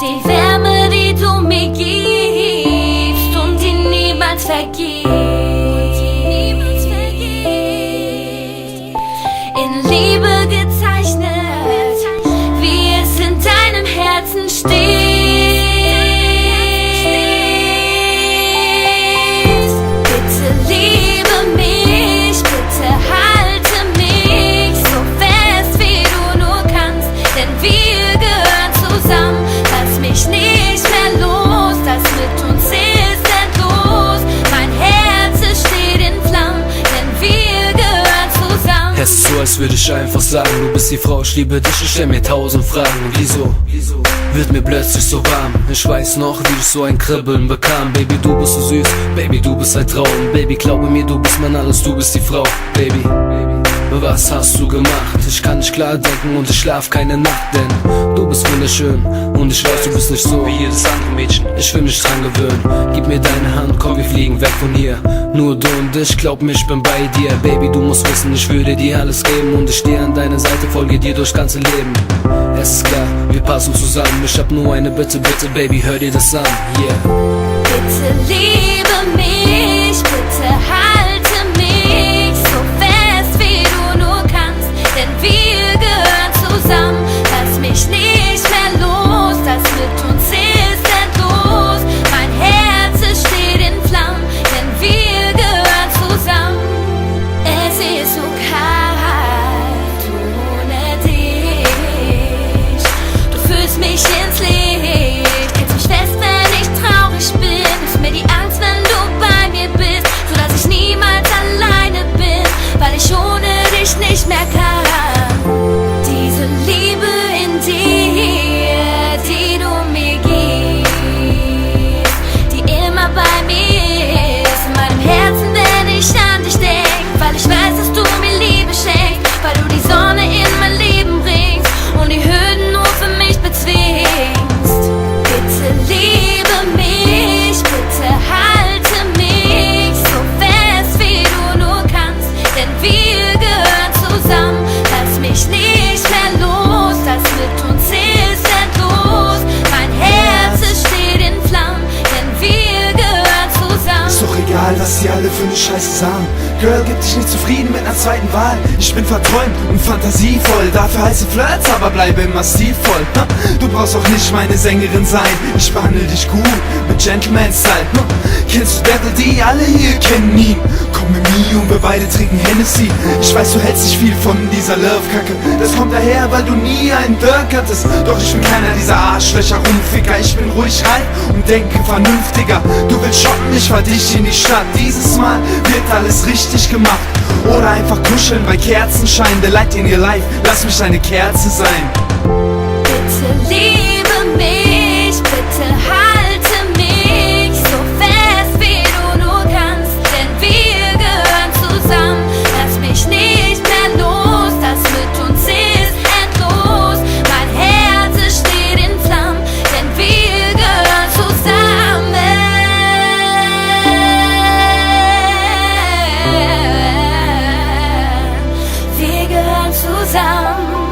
Die Wärme, die du mir gibst und die niemals vergisst. In Liebe gezeichnet, wie es in deinem Herzen steht. Es ist so, als würde ich einfach sagen, du bist die Frau, ich liebe dich, ich stell mir 1000 Fragen. Wieso wird mir plötzlich so warm? Ich weiß noch, wie ich so ein Kribbeln bekam. Baby, du bist so süß, Baby, du bist ein Traum. Baby, glaube mir, du bist mein Alles, du bist die Frau. Baby, was hast du gemacht? Ich kann nicht klar denken und ich schlaf keine Nacht, denn du bist wunderschön und ich weiß, du bist nicht so wie jedes andere Mädchen. Ich will mich dran gewöhnen, gib mir deine Hand, komm, wir fliegen weg von hier. Nur du und ich, glaub mir, ich bin bei dir. Baby, du musst wissen, ich würde dir alles geben und ich stehe an deiner Seite, folge dir durchs ganze Leben. Es ist klar, wir passen zusammen, ich hab nur eine Bitte, bitte, Baby, hör dir das an, yeah. Bitte liebe mich, bitte halte mich so fest, wie du nur kannst, denn wir gehören zusammen. Lass mich nicht mehr los, das mit uns ist endlos. Mein Herz, es steht in Flammen, denn wir gehören zusammen. Es ist so kalt ohne dich, du fühlst mich ins Licht, hältst mich fest, wenn ich traurig bin, nimmst mir die Angst, wenn du bei mir bist, sodass ich niemals alleine bin, weil ich ohne dich nicht mehr kann. Diese Liebe in dir, die du mir gibst, die immer bei mir ist, in meinem Herzen, wenn ich an dich denk, weil ich weiß, dass du mir Liebe schenkst, weil du die Sonne in mein Leben bringst und die Hürden nur für mich bezwingst. Bitte liebe mich, bitte halte mich so fest, wie du nur kannst, denn wir gehören zusammen. Lass mich nicht mehr los, das mit uns ist endlos. Mein Herz, es steht in Flammen, denn wir gehören zusammen. Ist doch egal, was die alle für ne Scheiße sagen. Girl, gib dich nicht zufrieden mit einer zweiten Wahl. Ich bin verträumt und fantasievoll, dafür heiße Flirts, aber bleibe immer stilvoll. Du brauchst auch nicht meine Sängerin sein, ich behandle dich gut mit Gentleman-Style. Kennst du Devil D? Alle hier kennen ihn. Komm mit mir und wir beide trinken Hennessy. Ich weiß, du hältst nicht viel von dieser Love-Kacke. Das kommt daher, weil du nie einen Dirk hattest. Doch ich bin keiner dieser Arschlöcher Rumficker. Ich bin ruhig rein und denke vernünftiger. Du willst shoppen, ich fahr dich in die Stadt. Dieses Mal wird alles richtig gemacht. Oder einfach kuscheln bei Kerzenschein. The light in your life, lass mich deine Kerze sein. Bitte liebe mich, bitte halte mich so fest, wie du nur kannst, denn wir gehören zusammen. Lass mich nicht mehr los, das mit uns ist endlos. Mein Herz, es steht in Flammen, denn wir gehören zusammen. Wir gehören zusammen.